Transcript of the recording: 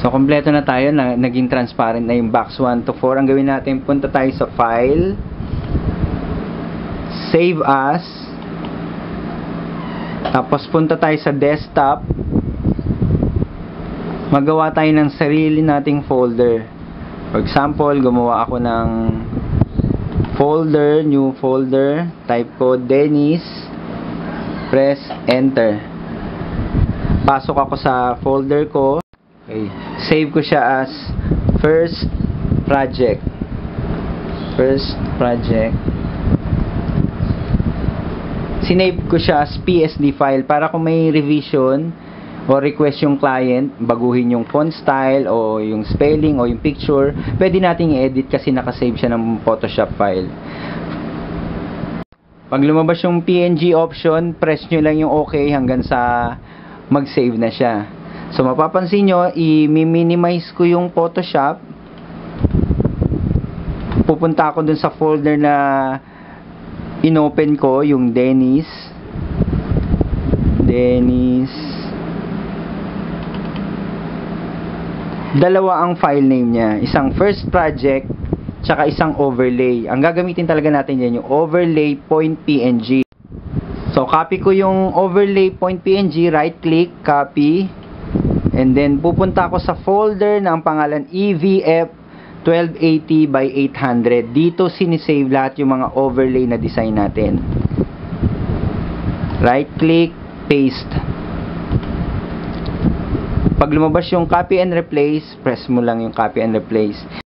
So, kompleto na tayo. Naging transparent na yung box 1 to 4. Ang gawin natin, punta tayo sa File, Save As, tapos punta tayo sa Desktop. Magawa tayo ng sarili nating folder. For example, gumawa ako ng folder, new folder, type ko Dennis, press Enter. Pasok ako sa folder ko. Okay. Save ko siya as first project. Sinave ko siya as PSD file para kung may revision o request yung client, baguhin yung font style o yung spelling o yung picture, pwede nating i-edit kasi nakasave siya ng Photoshop file. Pag lumabas yung PNG option, press nyo lang yung OK hanggang sa mag-save na siya. So, mapapansin nyo, i-minimize ko yung Photoshop. Pupunta ako dun sa folder na inopen ko, yung Dennis. Dalawa ang file name niya. Isang first project, tsaka isang overlay. Ang gagamitin talaga natin yan, yung overlay.png. So, copy ko yung overlay.png, right click, copy. And then, pupunta ako sa folder na ang pangalan EVF 1280 by 800. Dito, sinisave lahat yung mga overlay na design natin. Right click, paste. Pag lumabas yung copy and replace, press mo lang yung copy and replace.